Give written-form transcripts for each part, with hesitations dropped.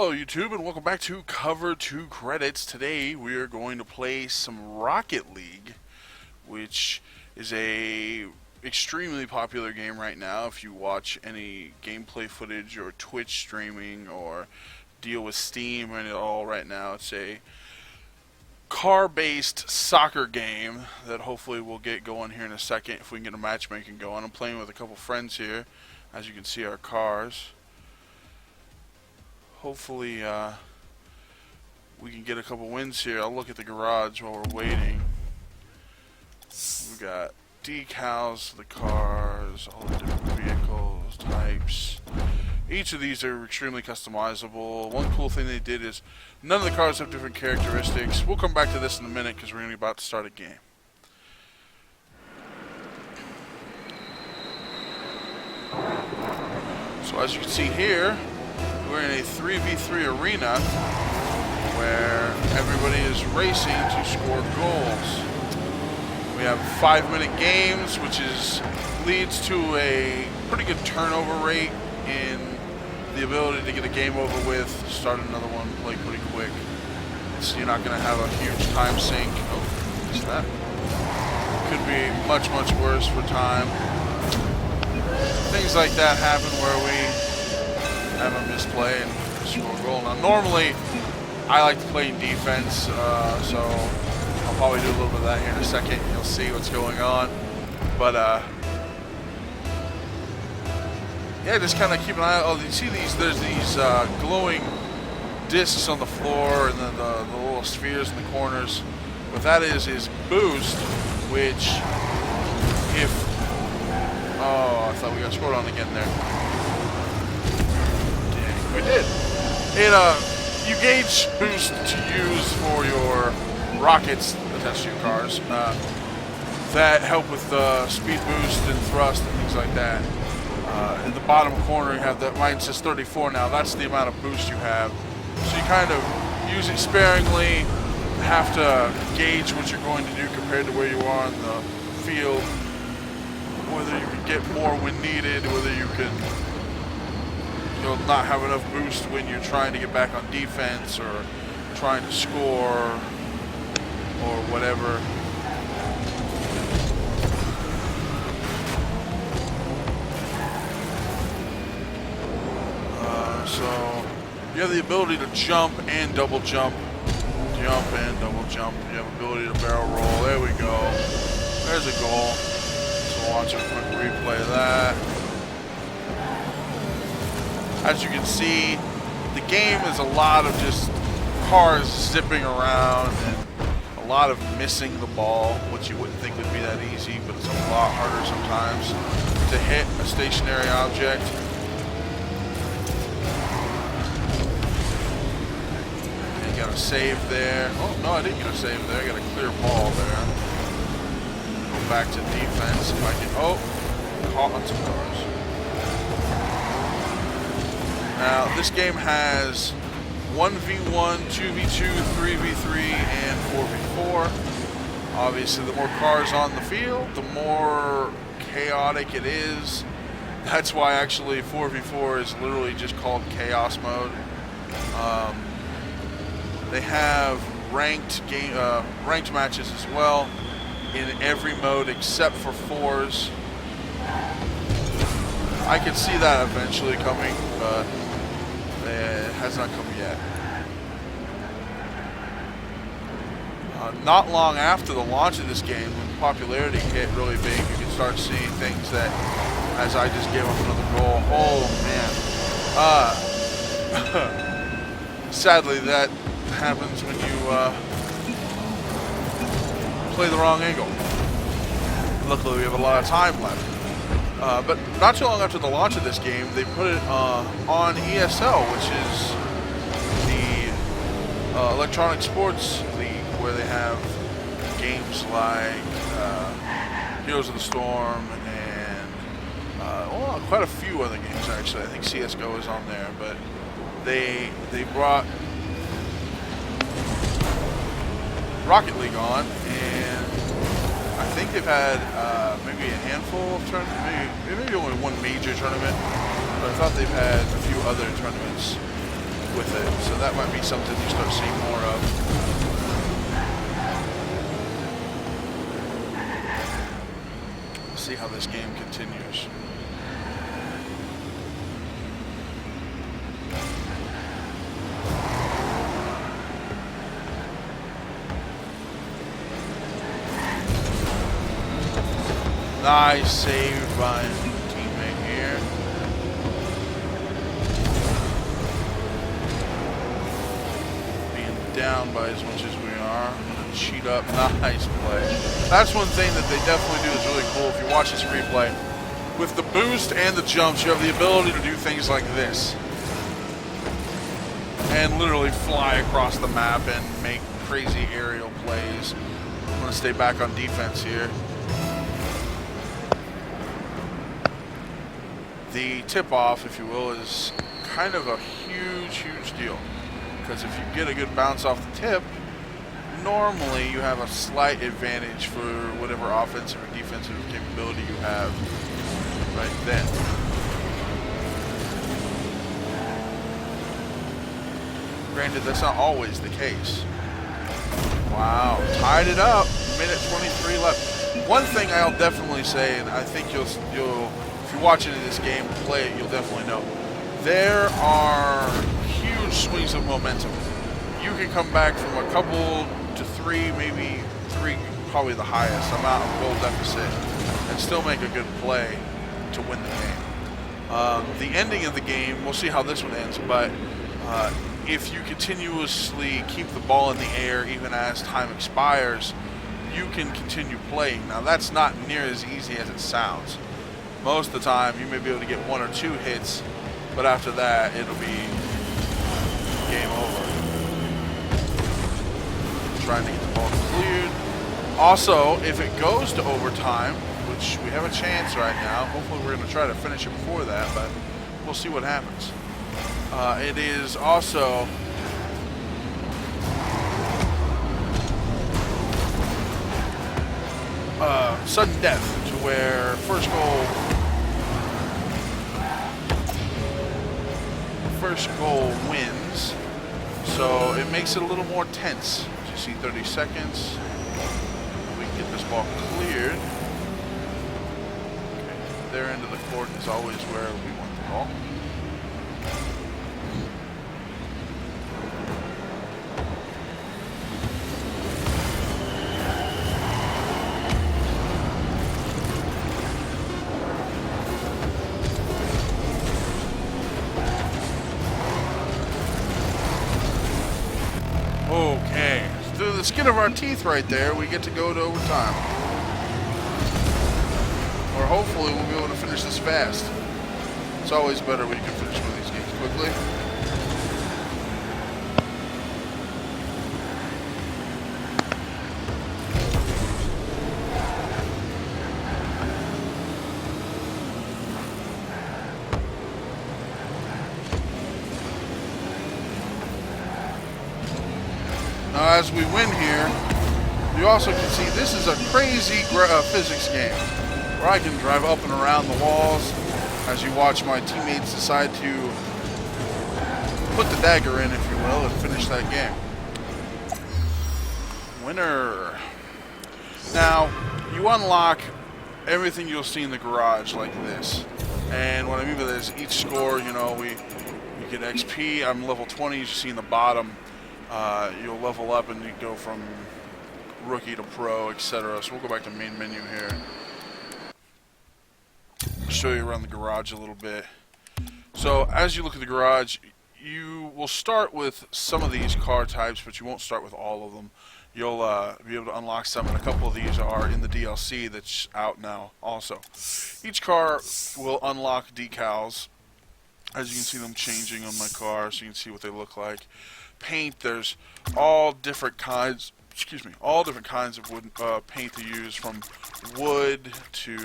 Hello YouTube and welcome back to Cover 2 Credits. Today we are going to play some Rocket League, which is a extremely popular game right now. If you watch any gameplay footage or Twitch streaming or deal with Steam and it all right now, it's a car-based soccer game that hopefully we'll get going here in a second if we can get a matchmaking going. I'm playing with a couple friends here. As you can see, our cars. Hopefully we can get a couple wins here. I'll look at the garage while we're waiting. We got decals for the cars, all the different vehicles, types. Each of these are extremely customizable. One cool thing they did is none of the cars have different characteristics. We'll come back to this in a minute because we're going to be about to start a game. So as you can see here, we're in a 3v3 arena where everybody is racing to score goals. We have 5-minute games, which leads to a pretty good turnover rate in the ability to get a game over with, start another one, play pretty quick. So you're not going to have a huge time sink. Oh, missed that. Could be much, much worse for time. Things like that happen where we have a misplay and score a goal. Now normally I like to play in defense, so I'll probably do a little bit of that here in a second. You'll see what's going on. But yeah, just kind of keep an eye out. Oh, you see these? There's these glowing discs on the floor, and then the little spheres in the corners. What that is boost, which if I thought we got scored on again there. We did. You gauge boost to use for your rockets attached to your cars that help with speed boost and thrust and things like that. In the bottom corner you have that, mine says 34 now, that's the amount of boost you have. So you kind of use it sparingly, have to gauge what you're going to do compared to where you are on the field, whether you can get more when needed, whether you can not have enough boost when you're trying to get back on defense or trying to score or whatever. So you have the ability to jump and double jump. Jump and double jump. You have the ability to barrel roll. There we go. There's a goal. So we'll watch a quick replay of that. As you can see, the game is a lot of just cars zipping around and a lot of missing the ball, which you wouldn't think would be that easy, but it's a lot harder sometimes to hit a stationary object. And you got a save there. Oh, no, I didn't get a save there. I got a clear ball there. Go back to defense if I can. Oh, caught on some cars. Now, this game has 1v1, 2v2, 3v3, and 4v4. Obviously, the more cars on the field, the more chaotic it is. That's why, actually, 4v4 is literally just called Chaos Mode. They have ranked matches as well in every mode except for 4s. I could see that eventually coming, but it has not come yet. Not long after the launch of this game, when popularity hit really big, you can start seeing things that, as I just gave up another goal, oh man. Sadly, that happens when you play the wrong angle. Luckily, we have a lot of time left. But not too long after the launch of this game, they put it on ESL, which is the Electronic Sports League, where they have games like Heroes of the Storm and quite a few other games actually. I think CSGO is on there, but they brought Rocket League on, and I think they've had maybe a handful of tournaments, maybe only one major tournament, but I thought they've had a few other tournaments with it. So that might be something you start seeing more of. Let's see how this game continues. Nice save by teammate here. Being down by as much as we are. I'm going to cheat up. Nice play. That's one thing that they definitely do is really cool. If you watch this replay, with the boost and the jumps, you have the ability to do things like this. And literally fly across the map and make crazy aerial plays. I'm going to stay back on defense here. The tip-off, if you will, is kind of a huge deal. Because if you get a good bounce off the tip, normally you have a slight advantage for whatever offensive or defensive capability you have right then. Granted, that's not always the case. Wow, tied it up. Minute 23 left. One thing I'll definitely say, and I think you'll if you're watching this game, play it, you'll definitely know. There are huge swings of momentum. You can come back from a couple to three, maybe three, probably the highest amount of goal deficit, and still make a good play to win the game. The ending of the game, we'll see how this one ends, but if you continuously keep the ball in the air even as time expires, you can continue playing. Now, that's not near as easy as it sounds. Most of the time, you may be able to get one or two hits, but after that, it'll be game over. Trying to get the ball cleared. Also, if it goes to overtime, which we have a chance right now, hopefully we're going to try to finish it before that, but we'll see what happens. It is also sudden death, to where first goal wins, so it makes it a little more tense. As you see, 30 seconds. We can get this ball cleared. Okay, their end of the court is always where we want the ball. Okay, through the skin of our teeth right there, we get to go to overtime. Or hopefully we'll be able to finish this fast. It's always better when you can finish one of these games quickly. Now, as we win here, you also can see this is a crazy physics game where I can drive up and around the walls as you watch my teammates decide to put the dagger in, if you will, and finish that game. Winner. Now, you unlock everything you'll see in the garage like this. And what I mean by this, each score, you know, you get XP. I'm level 20, as you see in the bottom. You'll level up and you go from rookie to pro, etc. So we'll go back to main menu here. Show you around the garage a little bit. So as you look at the garage, you will start with some of these car types, but you won't start with all of them. You'll be able to unlock some, and a couple of these are in the DLC that's out now also. Each car will unlock decals. As you can see them changing on my car, so you can see what they look like. Paint, there's all different kinds, all different kinds of wood paint to use, from wood to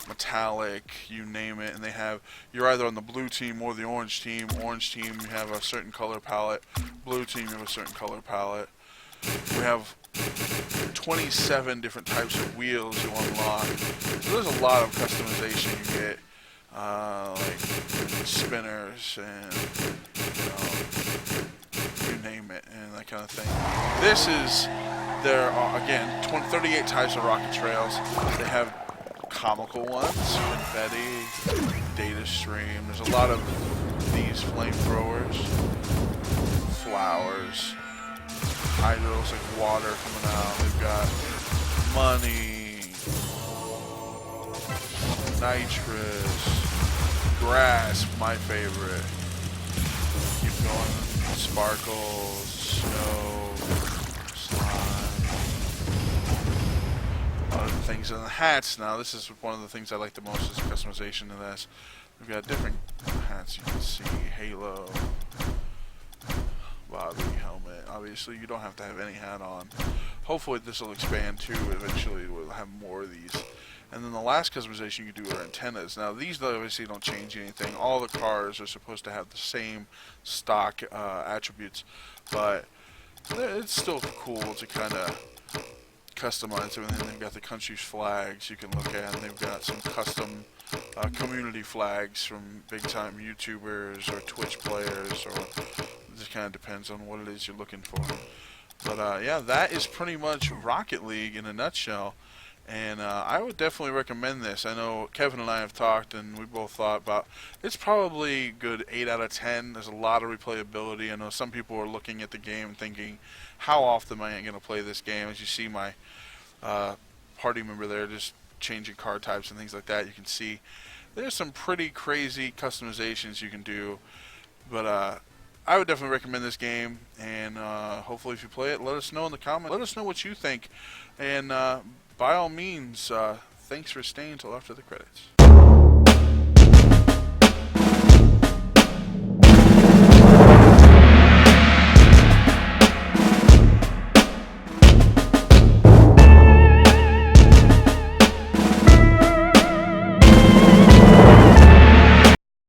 metallic, you name it. And they have, you're either on the blue team or the orange team. Orange team, you have a certain color palette. Blue team, you have a certain color palette. We have 27 different types of wheels you unlock. So there's a lot of customization you get. Like spinners and you name it, and that kind of thing. This is, there are, again, 38 types of rocket trails. They have comical ones, confetti, data stream. There's a lot of these flamethrowers, flowers, hydros like water coming out. They've got money, nitrous, grass, my favorite. Keep going. Sparkles, snow, slime. A lot of things in the hats now. This is one of the things I like the most is customization in this. We've got different hats you can see. Halo, Bobby, helmet. Obviously, you don't have to have any hat on. Hopefully, this will expand too. Eventually, we'll have more of these. And then the last customization you can do are antennas. Now, these obviously don't change anything. All the cars are supposed to have the same stock attributes, but it's still cool to kind of customize everything. They've got the country's flags you can look at, and they've got some custom community flags from big-time YouTubers or Twitch players, or it just kind of depends on what it is you're looking for. But yeah, that is pretty much Rocket League in a nutshell. And I would definitely recommend this. I know Kevin and I have talked, and we both thought about it's probably good 8 out of 10. There's a lot of replayability. I know some people are looking at the game and thinking, how often am I going to play this game? As you see my party member there just changing card types and things like that, you can see there's some pretty crazy customizations you can do. But I would definitely recommend this game, and hopefully if you play it, let us know in the comments. Let us know what you think, and by all means, thanks for staying until after the credits.